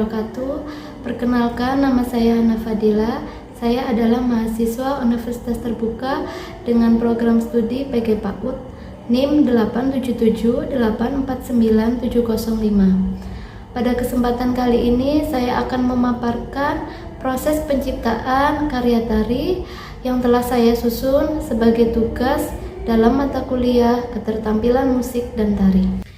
wabarakatuh. Perkenalkan, nama saya Hana Fadila. Saya adalah mahasiswa Universitas Terbuka dengan program studi PG PAUD NIM 877849705. Pada kesempatan kali ini saya akan memaparkan proses penciptaan karya tari yang telah saya susun sebagai tugas dalam mata kuliah Keterampilan Musik dan Tari.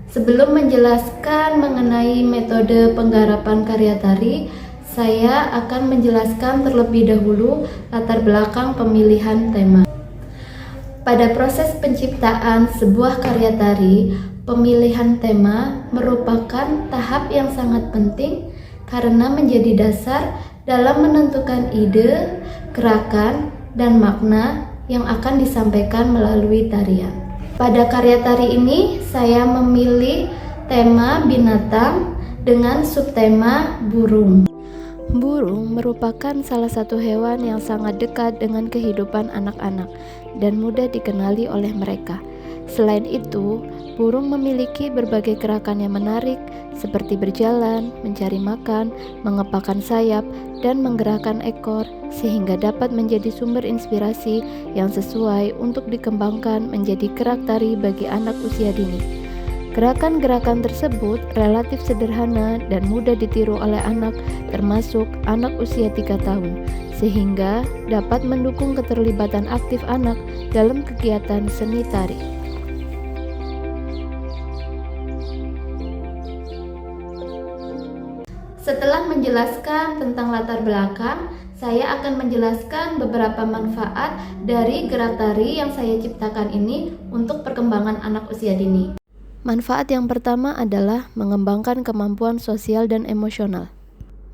Sebelum menjelaskan mengenai metode penggarapan karya tari, saya akan menjelaskan terlebih dahulu latar belakang pemilihan tema. Pada proses penciptaan sebuah karya tari, pemilihan tema merupakan tahap yang sangat penting karena menjadi dasar dalam menentukan ide, gerakan, dan makna yang akan disampaikan melalui tarian. Pada karya tari ini, saya memilih tema binatang dengan subtema burung. Burung merupakan salah satu hewan yang sangat dekat dengan kehidupan anak-anak dan mudah dikenali oleh mereka. Selain itu, burung memiliki berbagai gerakan yang menarik seperti berjalan, mencari makan, mengepakkan sayap, dan menggerakkan ekor sehingga dapat menjadi sumber inspirasi yang sesuai untuk dikembangkan menjadi gerak tari bagi anak usia dini. Gerakan-gerakan tersebut relatif sederhana dan mudah ditiru oleh anak, termasuk anak usia 3 tahun, sehingga dapat mendukung keterlibatan aktif anak dalam kegiatan seni tari. Setelah menjelaskan tentang latar belakang, saya akan menjelaskan beberapa manfaat dari gerak tari yang saya ciptakan ini untuk perkembangan anak usia dini. Manfaat yang pertama adalah mengembangkan kemampuan sosial dan emosional.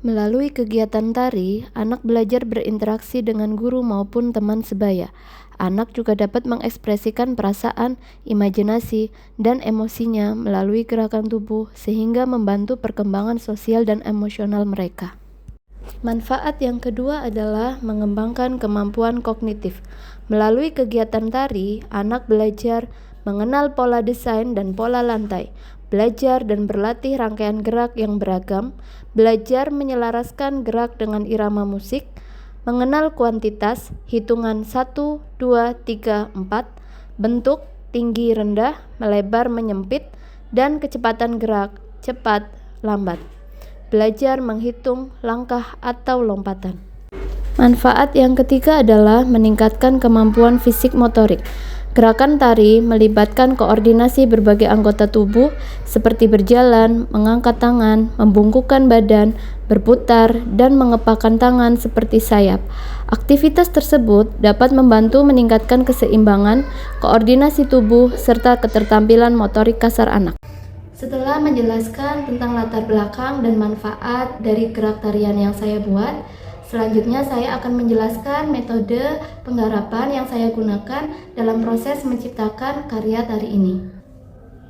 Melalui kegiatan tari, anak belajar berinteraksi dengan guru maupun teman sebaya. Anak juga dapat mengekspresikan perasaan, imajinasi, dan emosinya melalui gerakan tubuh sehingga membantu perkembangan sosial dan emosional mereka. Manfaat yang kedua adalah mengembangkan kemampuan kognitif. Melalui kegiatan tari, anak belajar mengenal pola desain dan pola lantai, belajar dan berlatih rangkaian gerak yang beragam, belajar menyelaraskan gerak dengan irama musik, mengenal kuantitas, hitungan 1, 2, 3, 4, bentuk, tinggi, rendah, melebar, menyempit, dan kecepatan gerak, cepat, lambat. Belajar menghitung langkah atau lompatan. Manfaat yang ketiga adalah meningkatkan kemampuan fisik motorik. Gerakan tari melibatkan koordinasi berbagai anggota tubuh seperti berjalan, mengangkat tangan, membungkukkan badan, berputar, dan mengepakkan tangan seperti sayap. Aktivitas tersebut dapat membantu meningkatkan keseimbangan, koordinasi tubuh, serta keterampilan motorik kasar anak. Setelah menjelaskan tentang latar belakang dan manfaat dari gerak tarian yang saya buat, selanjutnya saya akan menjelaskan metode penggarapan yang saya gunakan dalam proses menciptakan karya tari ini.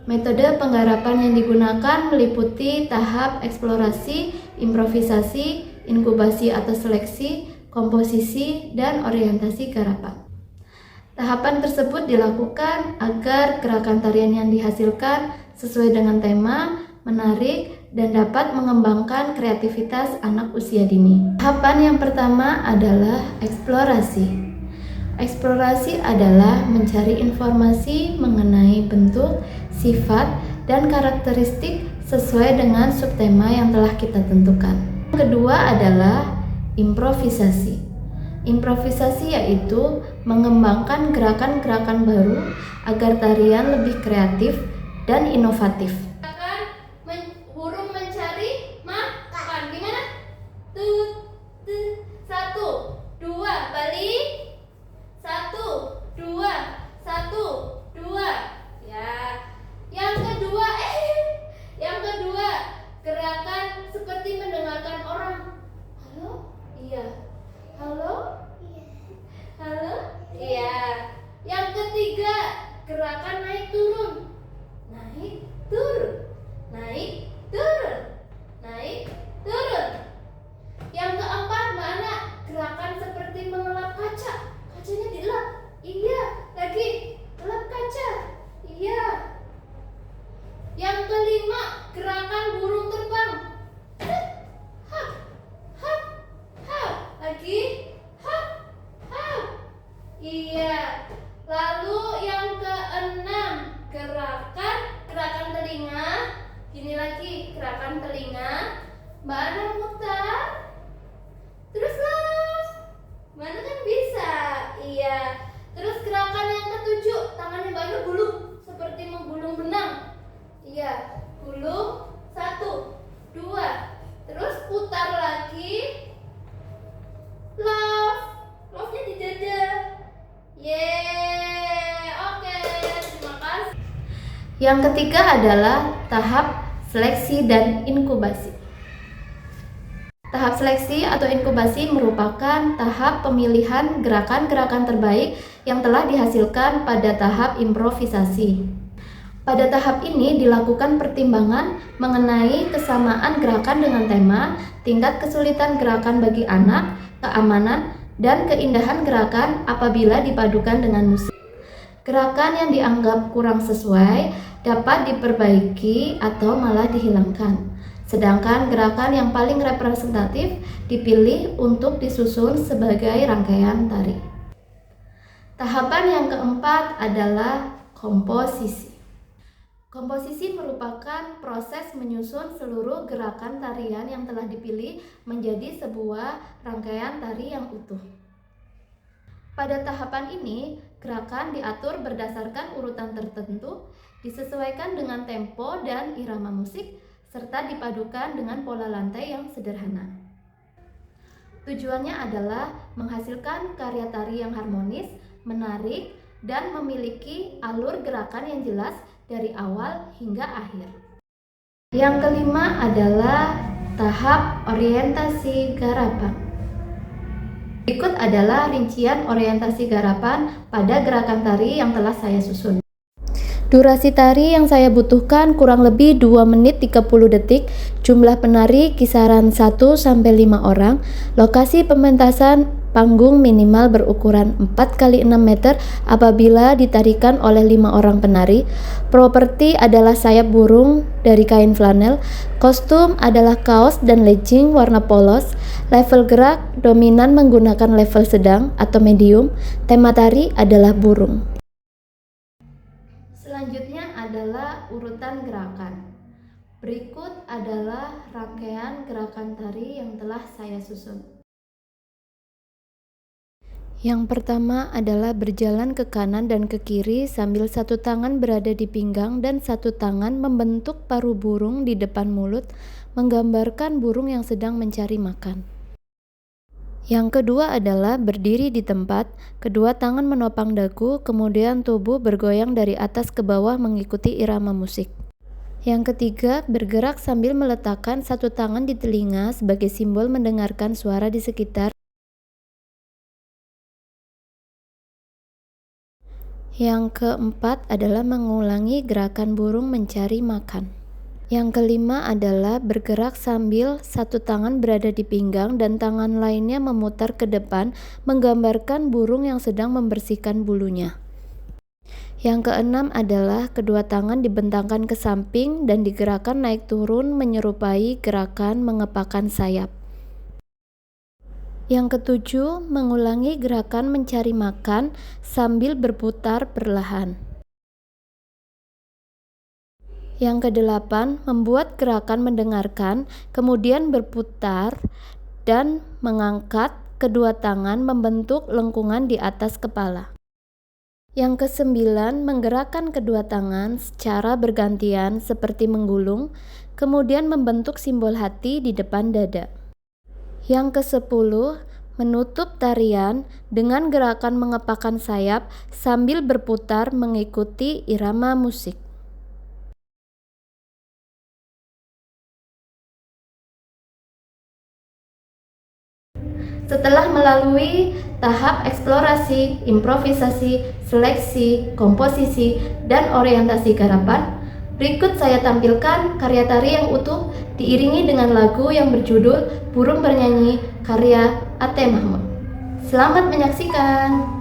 Metode penggarapan yang digunakan meliputi tahap eksplorasi, improvisasi, inkubasi atau seleksi, komposisi, dan orientasi garapan. Tahapan tersebut dilakukan agar gerakan tarian yang dihasilkan sesuai dengan tema, menarik, dan dapat mengembangkan kreativitas anak usia dini. Tahapan yang pertama adalah eksplorasi. Eksplorasi adalah mencari informasi mengenai bentuk, sifat, dan karakteristik sesuai dengan subtema yang telah kita tentukan. Yang kedua adalah improvisasi. Improvisasi yaitu mengembangkan gerakan-gerakan baru agar tarian lebih kreatif dan inovatif. Burung mencari makan. Gimana? Satu, dua, balik. Satu, dua, satu, dua. Ya. Yang kedua, gerakan seperti mendengarkan orang. Halo? Iya. Halo? Iya. Halo? Iya. Yang ketiga, gerakan naik turun. Naik turun. gerakan telinga. Mbak Ana mutar. Terus love. Mbak Ana kan bisa. Iya. Terus gerakan yang ketujuh, tangannya Mbak Ana gulung seperti menggulung benang. Iya, gulung 1, 2. Terus putar lagi. Love-nya di dada. Yeay. Oke, terima kasih. Yang ketiga adalah tahap seleksi dan inkubasi. Tahap seleksi atau inkubasi merupakan tahap pemilihan gerakan-gerakan terbaik yang telah dihasilkan pada tahap improvisasi. Pada tahap ini dilakukan pertimbangan mengenai kesamaan gerakan dengan tema, tingkat kesulitan gerakan bagi anak, keamanan, dan keindahan gerakan apabila dipadukan dengan musik. Gerakan yang dianggap kurang sesuai dapat diperbaiki atau malah dihilangkan. Sedangkan gerakan yang paling representatif dipilih untuk disusun sebagai rangkaian tari. Tahapan yang keempat adalah komposisi. Komposisi merupakan proses menyusun seluruh gerakan tarian yang telah dipilih menjadi sebuah rangkaian tari yang utuh. Pada tahapan ini, gerakan diatur berdasarkan urutan tertentu, disesuaikan dengan tempo dan irama musik, serta dipadukan dengan pola lantai yang sederhana. Tujuannya adalah menghasilkan karya tari yang harmonis, menarik, dan memiliki alur gerakan yang jelas dari awal hingga akhir. Yang kelima adalah tahap orientasi garapan. Berikut adalah rincian orientasi garapan pada gerakan tari yang telah saya susun. Durasi tari yang saya butuhkan kurang lebih 2 menit 30 detik, jumlah penari kisaran 1-5 orang, lokasi pementasan panggung minimal berukuran 4 x 6 meter apabila ditarikan oleh 5 orang penari, properti adalah sayap burung dari kain flanel, kostum adalah kaos dan legging warna polos, level gerak dominan menggunakan level sedang atau medium, tema tari adalah burung. Selanjutnya adalah urutan gerakan. Berikut adalah rangkaian gerakan tari yang telah saya susun. Yang pertama adalah berjalan ke kanan dan ke kiri sambil satu tangan berada di pinggang dan satu tangan membentuk paruh burung di depan mulut, menggambarkan burung yang sedang mencari makan. Yang kedua adalah berdiri di tempat, kedua tangan menopang dagu, kemudian tubuh bergoyang dari atas ke bawah mengikuti irama musik. Yang ketiga, bergerak sambil meletakkan satu tangan di telinga sebagai simbol mendengarkan suara di sekitar. Yang keempat adalah mengulangi gerakan burung mencari makan. Yang kelima adalah bergerak sambil satu tangan berada di pinggang dan tangan lainnya memutar ke depan, menggambarkan burung yang sedang membersihkan bulunya. Yang keenam adalah kedua tangan dibentangkan ke samping dan digerakkan naik turun menyerupai gerakan mengepakkan sayap. Yang ketujuh, mengulangi gerakan mencari makan sambil berputar perlahan. Yang kedelapan, membuat gerakan mendengarkan, kemudian berputar dan mengangkat kedua tangan membentuk lengkungan di atas kepala. Yang kesembilan, menggerakkan kedua tangan secara bergantian seperti menggulung, kemudian membentuk simbol hati di depan dada. Yang kesepuluh, menutup tarian dengan gerakan mengepakkan sayap sambil berputar mengikuti irama musik. Setelah melalui tahap eksplorasi, improvisasi, seleksi, komposisi, dan orientasi garapan, berikut saya tampilkan karya tari yang utuh diiringi dengan lagu yang berjudul Burung Bernyanyi karya Ate Mahmud. Selamat menyaksikan.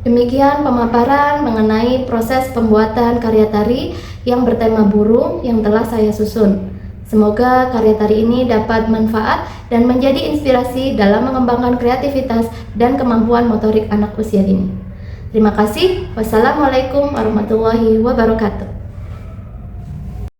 Demikian pemaparan mengenai proses pembuatan karya tari yang bertema burung yang telah saya susun. Semoga karya tari ini dapat manfaat dan menjadi inspirasi dalam mengembangkan kreativitas dan kemampuan motorik anak usia dini. Terima kasih. Wassalamualaikum warahmatullahi wabarakatuh.